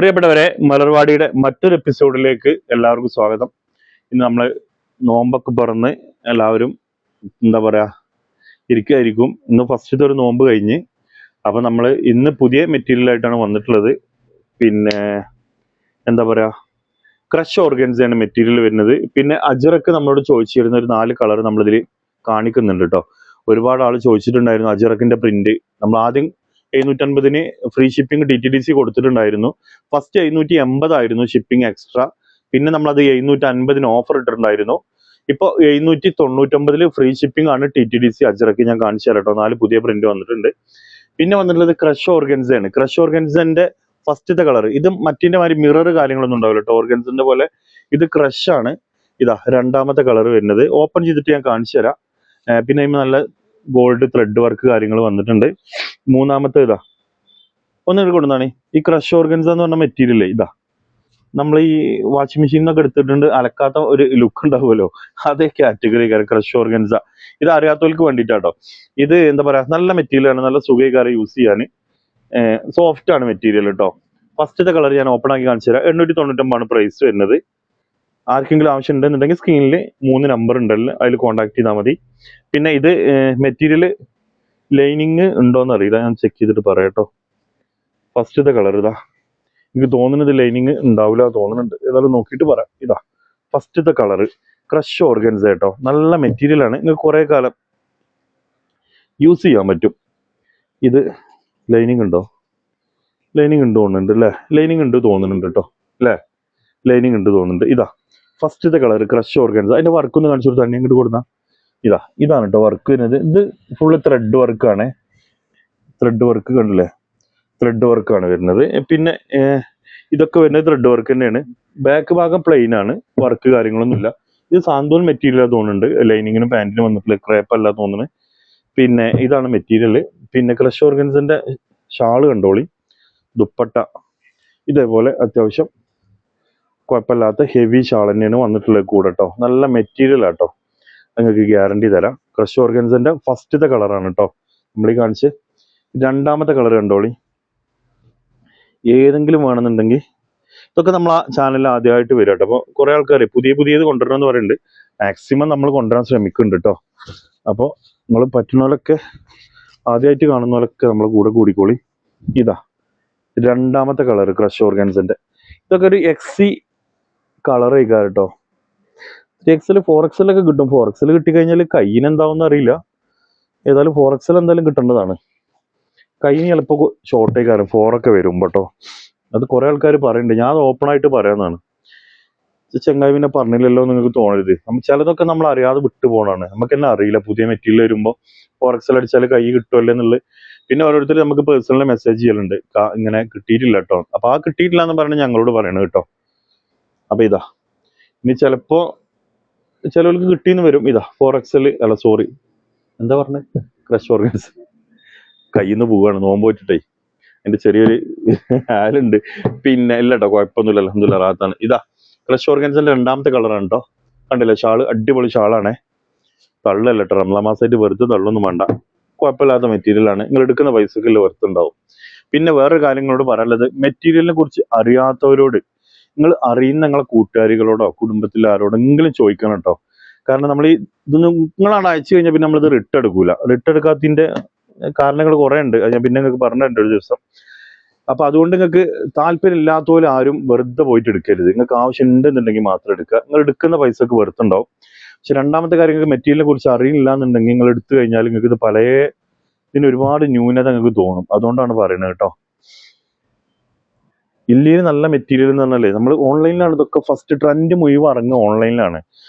പ്രിയപ്പെട്ടവരെ, മലർവാടിയുടെ മറ്റൊരു എപ്പിസോഡിലേക്ക് എല്ലാവർക്കും സ്വാഗതം. ഇന്ന് നമ്മൾ നോമ്പൊക്കെ തുറന്ന് എല്ലാവരും എന്താ പറയാ ഇരിക്കുകയായിരിക്കും. ഇന്ന് ഫസ്റ്റത്തെ ഒരു നോമ്പ് കഴിഞ്ഞ്, അപ്പൊ നമ്മൾ ഇന്ന് പുതിയ മെറ്റീരിയൽ ആയിട്ടാണ് വന്നിട്ടുള്ളത്. പിന്നെ എന്താ പറയാ ക്രഷ് ഓർഗൻസയാണ് മെറ്റീരിയൽ വരുന്നത്. പിന്നെ അജറക്ക് നമ്മളോട് ചോദിച്ചിരുന്ന ഒരു 4 കളർ നമ്മളിതിൽ കാണിക്കുന്നുണ്ട് കേട്ടോ. ഒരുപാട് ആൾ ചോദിച്ചിട്ടുണ്ടായിരുന്നു അജറക്കിന്റെ പ്രിന്റ്. നമ്മൾ ആദ്യം 750 ഫ്രീ ഷിപ്പിംഗ് DTDC കൊടുത്തിട്ടുണ്ടായിരുന്നു. ഫസ്റ്റ് 780 ആയിരുന്നു ഷിപ്പിംഗ് എക്സ്ട്രാ. പിന്നെ നമ്മളത് 750 ഓഫർ ഇട്ടിട്ടുണ്ടായിരുന്നു. ഇപ്പൊ 799 ഫ്രീ ഷിപ്പിംഗ് ആണ് TTDC അജറക്ക്. ഞാൻ കാണിച്ചു തരാം കേട്ടോ. 4 പുതിയ പ്രിന്റ് വന്നിട്ടുണ്ട്. പിന്നെ വന്നിട്ടുള്ളത് ക്രഷ് ഓർഗൻസയാണ്. ക്രഷ് ഓർഗൻസന്റെ ഫസ്റ്റത്തെ കളർ ഇത് മറ്റിന്റെ മാതിരി മിറർ കാര്യങ്ങളൊന്നും ഉണ്ടാവില്ല കേട്ടോ. ഓർഗൻസിന്റെ പോലെ ഇത് ക്രഷ് ആണ്. ഇതാ രണ്ടാമത്തെ കളർ വരുന്നത്. ഓപ്പൺ ചെയ്തിട്ട് ഞാൻ കാണിച്ചു തരാം. പിന്നെ നല്ല ഗോൾഡ് ത്രെഡ് വർക്ക് കാര്യങ്ങൾ വന്നിട്ടുണ്ട്. മൂന്നാമത്തെ ഇതാ ഒന്ന് എടുക്കൊണ്ടാണ് ഈ ക്രഷ് ഓർഗൻസ എന്ന് പറഞ്ഞ മെറ്റീരിയൽ. ഇതാ നമ്മൾ ഈ വാഷിംഗ് മെഷീനൊക്കെ എടുത്തിട്ടുണ്ട് അലക്കാത്ത ഒരു ലുക്ക് ഉണ്ടാവുമല്ലോ, അതേ കാറ്റഗറി ക്രഷ് ഓർഗൻസ. ഇത് അറിയാത്തവർക്ക് വേണ്ടിയിട്ടാട്ടോ. ഇത് എന്താ പറയാ നല്ല മെറ്റീരിയൽ ആണ്, നല്ല സുഖകാരം യൂസ് ചെയ്യാൻ. സോഫ്റ്റ് ആണ് മെറ്റീരിയൽ കേട്ടോ. ഫസ്റ്റത്തെ കളർ ഞാൻ ഓപ്പൺ ആക്കി കാണിച്ചു തരാം. 899 പ്രൈസ് വരുന്നത്. ആർക്കെങ്കിലും ആവശ്യം ഉണ്ടെന്നുണ്ടെങ്കിൽ സ്ക്രീനിൽ 3 നമ്പർ ഉണ്ടല്ലോ, അതിൽ കോൺടാക്ട് ചെയ്താൽ മതി. പിന്നെ ഇത് മെറ്റീരിയൽ ലൈനിങ് ഉണ്ടോന്ന് അറിയില്ല, ഞാൻ ചെക്ക് ചെയ്തിട്ട് പറയാം കേട്ടോ. ഫസ്റ്റത്തെ കളർ ഇതാ. എനിക്ക് തോന്നുന്നത് ലൈനിങ് ഉണ്ടാവില്ല തോന്നുന്നുണ്ട്, ഏതായാലും നോക്കിയിട്ട് പറയാം. ഇതാ ഫസ്റ്റത്തെ കളർ ക്രഷ് ഓർഗൻസ കേട്ടോ. നല്ല മെറ്റീരിയൽ ആണ്, നിങ്ങൾക്ക് കുറെ കാലം യൂസ് ചെയ്യാൻ പറ്റും. ഇത് ലൈനിങ് ഉണ്ടോ? ലൈനിങ് ഉണ്ട് തോന്നുന്നുണ്ട് അല്ലേ? ലൈനിങ് ഉണ്ട് തോന്നുന്നുണ്ട് കേട്ടോ അല്ലേ? ലൈനിങ് ഉണ്ട് തോന്നുന്നുണ്ട്. ഇതാ ഫസ്റ്റത്തെ കളർ ക്രഷ് ഓർഗൻസ. അതിന്റെ വർക്ക് ഒന്ന് കാണിച്ചു കൊടുത്താൽ അങ്ങോട്ട് കൊടുത്താൽ ഇതാണ് കേട്ടോ വർക്ക് വരുന്നത്. ഇത് ഫുള്ള് ത്രെഡ് വർക്കാണ്. ത്രെഡ് വർക്ക് കണ്ടില്ലേ? ത്രെഡ് വർക്കാണ് വരുന്നത്. പിന്നെ ഇതൊക്കെ വരുന്നത് ത്രെഡ് വർക്ക് തന്നെയാണ്. ബാക്ക് ഭാഗം പ്ലെയിൻ ആണ്, വർക്ക് കാര്യങ്ങളൊന്നുമില്ല. ഇത് സാന്തോൻ മെറ്റീരിയൽ തോന്നുന്നുണ്ട്. ലൈനിങ്ങിനും പാന്റിനും വന്നിട്ടുള്ള ക്രേപ്പ് അല്ല തോന്നുന്നത്. പിന്നെ ഇതാണ് മെറ്റീരിയൽ. പിന്നെ ക്രഷ് ഓർഗൻസിന്റെ ഷാള് കണ്ടോളി, ദുപ്പട്ട ഇതേപോലെ അത്യാവശ്യം കുഴപ്പമില്ലാത്ത ഹെവി ഷാൾ തന്നെയാണ് വന്നിട്ടുള്ളത് കൂടെ കേട്ടോ. നല്ല മെറ്റീരിയൽ ആട്ടോ, നിങ്ങൾക്ക് ഗ്യാരണ്ടി തരാം. ക്രഷ് ഓർഗൻസിന്റെ ഫസ്റ്റത്തെ കളറാണ് കേട്ടോ നമ്മളീ കാണിച്ച്. രണ്ടാമത്തെ കളർ കണ്ടോളി. ഏതെങ്കിലും വേണമെന്നുണ്ടെങ്കിൽ ഇതൊക്കെ നമ്മൾ ആ ചാനലിൽ ആദ്യമായിട്ട് വരും കേട്ടോ. അപ്പോൾ കുറെ ആൾക്കാർ പുതിയത് കൊണ്ടുവരണമെന്ന് പറയുന്നുണ്ട്. മാക്സിമം നമ്മൾ കൊണ്ടുവരാൻ ശ്രമിക്കുന്നുണ്ട് കേട്ടോ. അപ്പോൾ നമ്മൾ പറ്റുന്നവരൊക്കെ ആദ്യമായിട്ട് കാണുന്നവരൊക്കെ നമ്മൾ കൂടെ കൂടിക്കോളി. ഇതാ രണ്ടാമത്തെ കളർ ക്രഷ് ഓർഗൻസിന്റെ. ഇതൊക്കെ ഒരു XC കളർ കഴിക്കാറ് കേട്ടോ. 3XL 4XL ഒക്കെ കിട്ടും. 4XL കിട്ടിക്കഴിഞ്ഞാൽ കയ്യിന് എന്താവുമെന്ന് അറിയില്ല. ഏതായാലും 4XL എന്തായാലും കിട്ടേണ്ടതാണ്. കയ്യിന് ചിലപ്പോൾ ഷോർട്ടേക്കാരും 4 ഒക്കെ വരും കേട്ടോ. അത് കുറെ ആൾക്കാർ പറയുന്നുണ്ട്. ഞാൻ അത് ഓപ്പൺ ആയിട്ട് പറയാന്നാണ്. ചെങ്ങായി പിന്നെ പറഞ്ഞില്ലല്ലോ നിങ്ങൾക്ക് തോന്നരുത്. ചിലതൊക്കെ നമ്മൾ അറിയാതെ വിട്ടു പോകണാണ്. നമുക്ക് തന്നെ അറിയില്ല പുതിയ മെറ്റീരിയൽ വരുമ്പോൾ 4XL അടിച്ചാൽ കൈ കിട്ടുമല്ലോ എന്നുള്ളത്. പിന്നെ ഓരോരുത്തർ നമുക്ക് പേഴ്സണലി മെസ്സേജ് ചെയ്യലുണ്ട്, ഇങ്ങനെ കിട്ടിയിട്ടില്ല കേട്ടോ. അപ്പൊ ആ കിട്ടിയിട്ടില്ല എന്ന് പറഞ്ഞ് ഞങ്ങളോട് പറയണത് കേട്ടോ. അപ്പൊ ഇതാ ഇനി ചിലപ്പോ ചിലവർക്ക് കിട്ടിയെന്ന് വരും. ഇതാ 4XL അല്ല സോറി എന്താ പറഞ്ഞത്, ക്രഷ് ഓർഗൻസ്. കയ്യിൽ നിന്ന് പോവാണ് നോമ്പ് വെച്ചിട്ടേ. എന്റെ ചെറിയൊരു ഹാലുണ്ട്. പിന്നെ ഇല്ല കേട്ടോ, കുഴപ്പമൊന്നുമില്ല, അൽഹംദുലില്ലാഹ് റാഹത്താണ്. ഇതാ ക്രഷ് ഓർഗൻസിന്റെ രണ്ടാമത്തെ കളറാണ് കേട്ടോ. കണ്ടില്ലേ ഷാള്? അടിപൊളി ഷാളാണേ. തള്ളല്ല കേട്ടോ, റമളാൻ മാസമായിട്ട് വെറുതെ തള്ളൊന്നും വേണ്ട. കുഴപ്പമില്ലാത്ത മെറ്റീരിയൽ ആണ്. നിങ്ങൾ എടുക്കുന്ന പൈസക്കുള്ള വെറുതെ ഉണ്ടാവും. പിന്നെ വേറൊരു കാര്യങ്ങളോട് പറയാനുള്ളത്, മെറ്റീരിയലിനെ കുറിച്ച് അറിയാത്തവരോട് നിങ്ങൾ അറിയുന്ന നിങ്ങളെ കൂട്ടുകാരികളോടോ കുടുംബത്തിലെ ആരോടെങ്കിലും ചോദിക്കണം കേട്ടോ. കാരണം നമ്മൾ ഈ ഇതൊന്നും നിങ്ങളാണ് അയച്ചു കഴിഞ്ഞാൽ പിന്നെ നമ്മളിത് റിട്ട് എടുക്കൂല. റിട്ട് എടുക്കാത്തതിന്റെ കാരണങ്ങൾ കുറെ ഉണ്ട്. ഞാൻ പിന്നെ നിങ്ങൾക്ക് പറഞ്ഞിട്ടുണ്ട് ഒരു ദിവസം. അപ്പൊ അതുകൊണ്ട് നിങ്ങൾക്ക് താല്പര്യം ഇല്ലാത്തപോലെ ആരും വെറുതെ പോയിട്ട് എടുക്കരുത്. നിങ്ങൾക്ക് ആവശ്യം ഉണ്ടെന്നുണ്ടെങ്കിൽ മാത്രം എടുക്കുക. നിങ്ങൾ എടുക്കുന്ന പൈസക്ക് വെറുത്തുണ്ടാവും. പക്ഷെ രണ്ടാമത്തെ കാര്യം, നിങ്ങൾക്ക് മെറ്റീരിയലിനെ കുറിച്ച് അറിയില്ല എന്നുണ്ടെങ്കിൽ നിങ്ങൾ എടുത്തു കഴിഞ്ഞാൽ നിങ്ങൾക്ക് ഇത് ഇതിന് ഒരുപാട് ന്യൂനത നിങ്ങൾക്ക് തോന്നും. അതുകൊണ്ടാണ് പറയുന്നത് കേട്ടോ. ഇല്ലെങ്കിൽ നല്ല മെറ്റീരിയൽ എന്ന് പറഞ്ഞാലേ നമ്മൾ ഓൺലൈനിലാണ് ഇതൊക്കെ ഫസ്റ്റ് ട്രെൻഡ് മുഴുവൻ ഇറങ്ങുക ഓൺലൈനിലാണ്.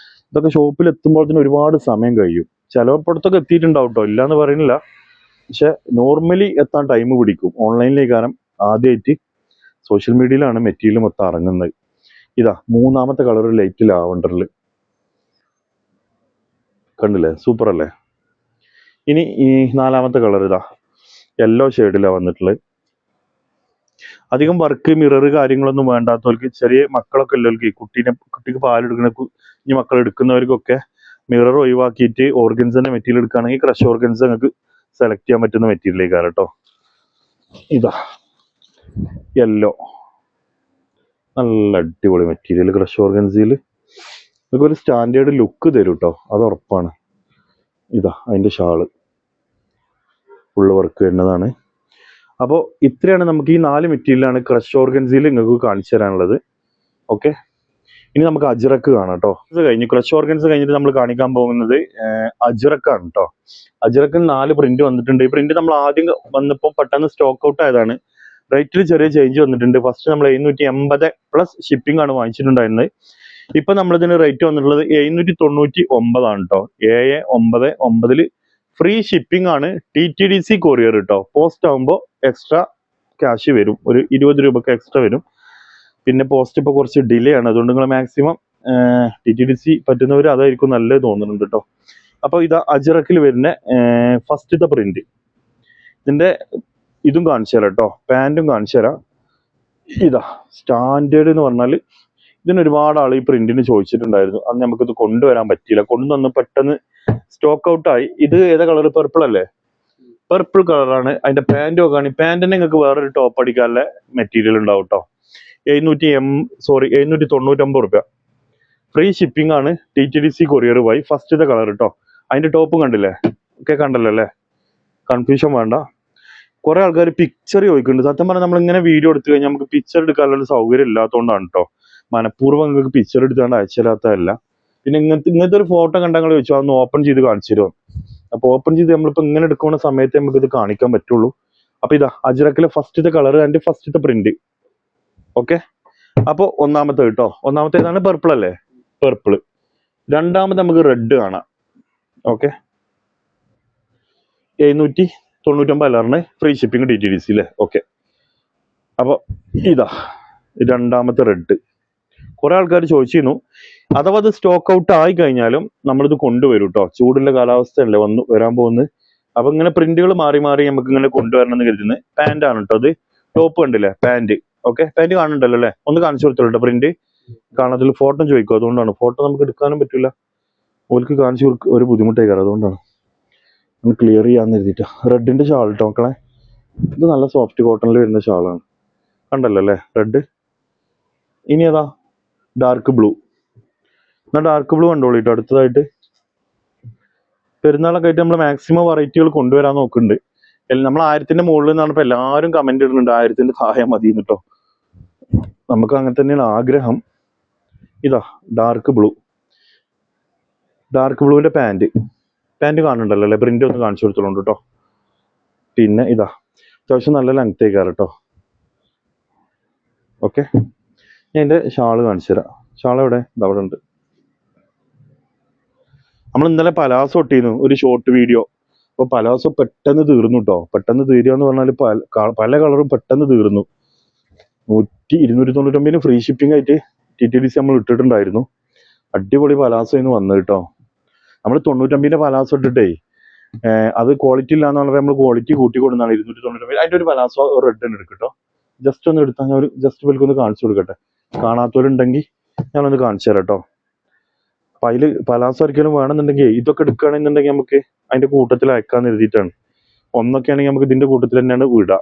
ഇതൊക്കെ ഷോപ്പിൽ എത്തുമ്പോഴത്തേന് ഒരുപാട് സമയം കഴിയും. ചിലപ്പോഴത്തൊക്കെ എത്തിയിട്ടുണ്ടാവും കേട്ടോ, ഇല്ലാന്ന് പറയുന്നില്ല. പക്ഷെ നോർമലി എത്താൻ ടൈം പിടിക്കും. ഓൺലൈനിലേക്ക് കാരണം ആദ്യമായിട്ട് സോഷ്യൽ മീഡിയയിലാണ് മെറ്റീരിയൽ മൊത്തം ഇറങ്ങുന്നത്. ഇതാ മൂന്നാമത്തെ കളർ ലൈറ്റ് ലാവണ്ടറിൽ കണ്ടില്ലേ, സൂപ്പർ അല്ലേ? ഇനി ഈ നാലാമത്തെ കളർ ഇതാ യെല്ലോ ഷെയ്ഡിലാണ് വന്നിട്ടുള്ളത്. അധികം വർക്ക് മിറർ കാര്യങ്ങളൊന്നും വേണ്ടാത്തവർക്ക്, ചെറിയ മക്കളൊക്കെ ഉള്ളവർക്ക്, കുട്ടിക്ക് പാലെടുക്കുന്ന കുഞ്ഞു മക്കൾ എടുക്കുന്നവർക്കൊക്കെ മിറർ ഒഴിവാക്കിയിട്ട് ഓർഗൻസിന്റെ മെറ്റീരിയൽ എടുക്കുകയാണെങ്കിൽ ക്രഷ് ഓർഗൻസ് നിങ്ങൾക്ക് സെലക്ട് ചെയ്യാൻ പറ്റുന്ന മെറ്റീരിയലേക്കാണ് കേട്ടോ. ഇതാ യെല്ലോ നല്ല അടിപൊളി മെറ്റീരിയൽ ക്രഷ് ഓർഗൻസിയിൽ നിങ്ങൾക്ക് ഒരു സ്റ്റാൻഡേർഡ് ലുക്ക് തരും കേട്ടോ, അത് ഉറപ്പാണ്. ഇതാ അതിൻ്റെ ഷാള് ഫുള്ള് വർക്ക് വരുന്നതാണ്. അപ്പോൾ ഇത്രയാണ് നമുക്ക് ഈ 4 മെറ്റീരിയലാണ് ക്രഷ് ഓർഗൻസിയിൽ നിങ്ങൾക്ക് കാണിച്ചു തരാനുള്ളത്. ഓക്കെ, ഇനി നമുക്ക് അജ്രക്ക് കാണാം കേട്ടോ. ഇത് കഴിഞ്ഞ് ക്രഷ് ഓർഗൻസ് കഴിഞ്ഞിട്ട് നമ്മൾ കാണിക്കാൻ പോകുന്നത് അജ്രക്കാണ് കേട്ടോ. അജ്രക്കിന് 4 പ്രിന്റ് വന്നിട്ടുണ്ട്. ഈ പ്രിന്റ് നമ്മൾ ആദ്യം വന്നപ്പോൾ പെട്ടെന്ന് സ്റ്റോക്ക് ഔട്ട് ആയതാണ്. റേറ്റിൽ ചെറിയ ചേഞ്ച് വന്നിട്ടുണ്ട്. ഫസ്റ്റ് നമ്മൾ 780 പ്ലസ് ഷിപ്പിംഗ് ആണ് വാങ്ങിച്ചിട്ടുണ്ടായിരുന്നത്. ഇപ്പൊ നമ്മളിതിന് റേറ്റ് വന്നിട്ടുള്ളത് 799 ആണ് കേട്ടോ. 799 ഫ്രീ ഷിപ്പിംഗ് ആണ്. TTDC കൊറിയർ കേട്ടോ. പോസ്റ്റ് ആകുമ്പോൾ എക്സ്ട്രാ ക്യാഷ് വരും, ഒരു 20 രൂപക്ക് എക്സ്ട്രാ വരും. പിന്നെ പോസ്റ്റ് ഇപ്പോൾ കുറച്ച് ഡിലേ ആണ്, അതുകൊണ്ട് നിങ്ങൾ മാക്സിമം TTDC പറ്റുന്നവർ അതായിരിക്കും നല്ലത് തോന്നുന്നുണ്ട് കേട്ടോ. അപ്പോൾ ഇതാ അജ്രക്കിൽ വരുന്ന ഫസ്റ്റത്തെ പ്രിന്റ്. ഇതിന്റെ ഇതും കാണിച്ചു തരാം കേട്ടോ, പാൻറ്റും കാണിച്ചു തരാം. ഇതാ സ്റ്റാൻഡേർഡ് എന്ന് പറഞ്ഞാൽ ഇതിന് ഒരുപാട് ആൾ ഈ പ്രിന്റിന് ചോദിച്ചിട്ടുണ്ടായിരുന്നു. അന്ന് നമുക്കിത് കൊണ്ടുവരാൻ പറ്റിയില്ല, കൊണ്ടുവന്ന് പെട്ടെന്ന് സ്റ്റോക്ക് ഔട്ട് ആയി. ഇത് ഏതാ കളർ? പർപ്പിൾ അല്ലേ? പർപ്പിൾ കളറാണ്. അതിന്റെ പാൻറ് നോക്കുകയാണെങ്കിൽ പാൻറ്റിന് നിങ്ങൾക്ക് വേറൊരു ടോപ്പ് അടിക്കാനുള്ള മെറ്റീരിയൽ ഉണ്ടാവും കേട്ടോ. 799 റുപ്യ ഫ്രീ ഷിപ്പിംഗ് ആണ്. TTDC കൊറിയർ വഴി. ഫസ്റ്റത്തെ കളർ കേട്ടോ. അതിന്റെ ടോപ്പും കണ്ടില്ലേ? ഒക്കെ കണ്ടല്ലോ അല്ലേ? കൺഫ്യൂഷൻ വേണ്ട. കുറെ ആൾക്കാർ പിക്ചർ ചോദിക്കുന്നുണ്ട്. സത്യം പറഞ്ഞാൽ നമ്മൾ ഇങ്ങനെ വീഡിയോ എടുത്തു കഴിഞ്ഞാൽ നമുക്ക് പിക്ചർ എടുക്കാനുള്ള സൗകര്യം ഇല്ലാത്തതുകൊണ്ടാണ് കേട്ടോ. മനഃപൂർവ്വം നിങ്ങൾക്ക് പിക്ചർ എടുത്തുകൊണ്ട് അയച്ചുതരാത്തതല്ല. പിന്നെ ഇങ്ങനത്തെ ഒരു ഫോട്ടോ കണ്ടങ്ങൾ ചോദിച്ചു, അതൊന്ന് ഓപ്പൺ ചെയ്ത് കാണിച്ചു തരുമോ? അപ്പൊ ഓപ്പൺ ചെയ്ത് നമ്മളിപ്പോ ഇങ്ങനെ എടുക്കുന്ന സമയത്ത് നമുക്ക് ഇത് കാണിക്കാൻ പറ്റുള്ളൂ. അപ്പൊ ഇതാ അജ്രക്കിലെ ഫസ്റ്റത്തെ കളർ ആൻഡ് ഫസ്റ്റത്തെ പ്രിന്റ്. ഓക്കെ, അപ്പൊ ഒന്നാമത്തെ കേട്ടോ. ഒന്നാമത്തെ ഏതാണ്? പർപ്പിൾ അല്ലേ? പർപ്പിൾ. രണ്ടാമത് നമുക്ക് റെഡ് കാണാം. ഓക്കെ, 799 കളറിന് ഫ്രീ ഷിപ്പിംഗ് TTDC അല്ലേ? ഓക്കെ, അപ്പൊ ഇതാ രണ്ടാമത്തെ റെഡ്. കുറെ ആൾക്കാർ ചോദിച്ചിരുന്നു. അഥവാ അത് സ്റ്റോക്ക് ഔട്ട് ആയി കഴിഞ്ഞാലും നമ്മളിത് കൊണ്ടുവരും കേട്ടോ. ചൂടുള്ള കാലാവസ്ഥയല്ലേ വരാൻ പോകുന്നത്. അപ്പൊ ഇങ്ങനെ പ്രിന്റുകൾ മാറി മാറി നമുക്ക് ഇങ്ങനെ കൊണ്ടുവരണം എന്ന് കരുതുന്നത്. പാന്റ് ആണ് കേട്ടോ. അത് ടോപ്പ് കണ്ടില്ലേ? പാന്റ്. ഓക്കെ, പാന്റ് കാണുന്നുണ്ടല്ലോ അല്ലേ? ഒന്ന് കാണിച്ചു കൊടുത്തോളൂ പ്രിന്റ്. കാണത്തിൽ ഫോട്ടോ ചോദിക്കും, അതുകൊണ്ടാണ്. ഫോട്ടോ നമുക്ക് എടുക്കാനും പറ്റില്ല, ഓർക്ക് കാണിച്ചു കൊടുക്കുക ഒരു ബുദ്ധിമുട്ടേക്കാറ്, അതുകൊണ്ടാണ് ഒന്ന് ക്ലിയർ ചെയ്യാന്ന് എഴുതിയിട്ട്. റെഡിന്റെ ഷാൾ ഇട്ടോ മക്കളെ. ഇത് നല്ല സോഫ്റ്റ് കോട്ടണിൽ വരുന്ന ഷാളാണ്, കണ്ടല്ലോ അല്ലേ? റെഡ്. ഇനി ഏതാ? Dark blue. എന്നാ ഡാർക്ക് ബ്ലൂ കണ്ടോളിട്ടോ. അടുത്തതായിട്ട് പെരുന്നാളൊക്കെ ആയിട്ട് നമ്മൾ മാക്സിമം വെറൈറ്റികൾ കൊണ്ടുവരാൻ നോക്കുന്നുണ്ട്. നമ്മൾ 1000ന്റെ മുകളിൽ നിന്നാണ് ഇപ്പൊ എല്ലാവരും കമന്റ് ഇടുന്നുണ്ട് 1000ന്റെ താഴെ മതി കേട്ടോ. നമുക്ക് അങ്ങനെ തന്നെയാണ് ആഗ്രഹം. ഇതാ ഡാർക്ക് ബ്ലൂ. ഡാർക്ക് ബ്ലൂവിന്റെ പാന്റ് കാണുന്നുണ്ടല്ലോ അല്ലെ? പ്രിന്റ് ഒന്ന് കാണിച്ചു കൊടുത്തോളൂ കേട്ടോ. പിന്നെ ഇതാ അത്യാവശ്യം നല്ല ലെങ്ത് ആയിക്കാറ് കേട്ടോ. ഓക്കെ, ഞാൻ എൻ്റെ ഷാള് കാണിച്ചു തരാം. ഷാൾ എവിടെ? ഇതവിടെ ഉണ്ട്. നമ്മൾ ഇന്നലെ പലാസോ ഇട്ടിരുന്നു ഒരു ഷോർട്ട് വീഡിയോ. അപ്പൊ പലാസോ പെട്ടെന്ന് തീർന്നു കേട്ടോ. പെട്ടെന്ന് തീരുക എന്ന് പറഞ്ഞാൽ പല കളറും പെട്ടെന്ന് തീർന്നു. 299 ഫ്രീ ഷിപ്പിംഗ് ആയിട്ട് TTDC നമ്മൾ ഇട്ടിട്ടുണ്ടായിരുന്നു. അടിപൊളി പലാസോ ഇന്ന് വന്നു കേട്ടോ. നമ്മൾ 99 പലാസോ ഇട്ടിട്ടേ അത് ക്വാളിറ്റി ഇല്ലാന്ന് പറഞ്ഞാൽ നമ്മൾ ക്വാളിറ്റി കൂട്ടി കൊടുക്കുന്നതാണ് 299. അതിന്റെ ഒരു പലാസോ റെഡ് തന്നെ എടുക്കട്ടോ. ജസ്റ്റ് ഒന്ന് എടുത്താൽ ഞാൻ ഒരു ജസ്റ്റ് വിൽക്കൊന്ന് കാണിച്ചു കൊടുക്കട്ടെ. കാണാത്തവരുണ്ടെങ്കിൽ ഞാനൊന്ന് കാണിച്ചു തരാം കേട്ടോ. അപ്പൊ അതിൽ പലാസോ ഒരിക്കലും വേണമെന്നുണ്ടെങ്കിൽ ഇതൊക്കെ എടുക്കുകയാണെന്നുണ്ടെങ്കിൽ നമുക്ക് അതിന്റെ കൂട്ടത്തിൽ അയക്കാന്ന് എഴുതിയിട്ടാണ്. ഒന്നൊക്കെ ആണെങ്കിൽ നമുക്ക് ഇതിന്റെ കൂട്ടത്തിൽ തന്നെയാണ് വിടുക.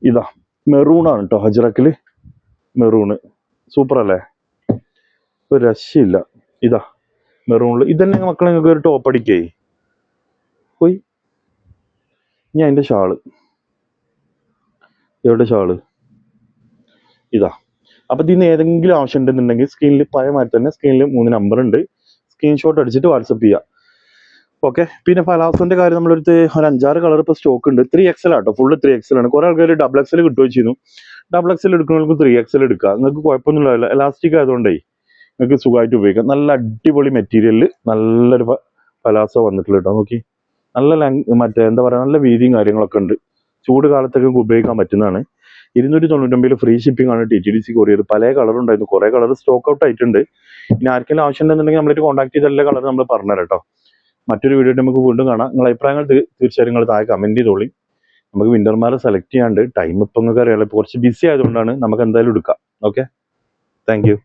ഇതാ മെറൂണാണ് കേട്ടോ. അജ്രക്കില് മെറൂണ് സൂപ്പർ അല്ലേ? ഒരു രക്ഷയില്ല. ഇതാ മെറൂണില് ഇതന്നെ മക്കളെ നിങ്ങൾക്ക് ഒരു ടോപ്പ് അടിക്കേ പോയി. ഞാൻ അതിന്റെ ഷാള് എവിടെ? ഷാള് ഇതാ. അപ്പൊ ഇതിന് ഏതെങ്കിലും ആവശ്യം ഉണ്ടെന്നുണ്ടെങ്കിൽ സ്ക്രീനിൽ പഴയമാതിരി തന്നെ സ്ക്രീനിൽ 3 നമ്പർ ഉണ്ട്. സ്ക്രീൻഷോട്ട് അടിച്ചിട്ട് വാട്സപ്പ് ചെയ്യാം. ഓക്കെ, പിന്നെ പലാസോന്റെ കാര്യം നമ്മളൊരു 5-6 കളർ ഇപ്പൊ സ്റ്റോക്ക് ഉണ്ട്. 3XL ആട്ടോ. ഫുള്ള് 3XL ആണ്. കുറെ ആൾക്കാർ XXL കിട്ടുകയോ ചെയ്യുന്നു. XXL എടുക്കുന്നവർക്ക് 3XL എടുക്കുക. നിങ്ങൾക്ക് കുഴപ്പമൊന്നുമില്ല. എലാസ്റ്റിക് ആയതുകൊണ്ടേ നിങ്ങൾക്ക് സുഖമായിട്ട് ഉപയോഗിക്കാം. നല്ല അടിപൊളി മെറ്റീരിയലിൽ നല്ലൊരു പലാസോ വന്നിട്ടുള്ള കേട്ടോ. നോക്കി, നല്ല മറ്റേ എന്താ പറയുക, നല്ല വീതിയും കാര്യങ്ങളൊക്കെ ഉണ്ട്. ചൂട് കാലത്തൊക്കെ ഉപയോഗിക്കാൻ പറ്റുന്നതാണ്. 299 ഫ്രീ ഷിപ്പിംഗ് ആണ് TTDC കൊറിയർ. പല കളർ ഉണ്ടായിരുന്നു, കുറെ കളർ സ്റ്റോക്ക് ഔട്ട് ആയിട്ടുണ്ട്. ഇനി ആർക്കെങ്കിലും ആവശ്യം ഉണ്ടെന്നുണ്ടെങ്കിൽ നമ്മളായിട്ട് കോൺടാക്ട് ചെയ്ത എല്ലാ കളർ നമ്മൾ പറഞ്ഞുതരാം കേട്ടോ. മറ്റൊരു വീഡിയോ നമുക്ക് വീണ്ടും കാണാം. നിങ്ങൾ അഭിപ്രായങ്ങൾ തീർച്ചയായും നിങ്ങൾ താഴെ കമന്റ് ചെയ്തോളി. നമുക്ക് വിന്റർമാരെ സെലക്ട് ചെയ്യാണ്ട് ടൈം ഇപ്പം നിങ്ങൾക്ക് അറിയാലോ, കുറച്ച് ബിസി ആയതുകൊണ്ടാണ്. നമുക്ക് എന്തായാലും എടുക്കാം. Okay, thank you.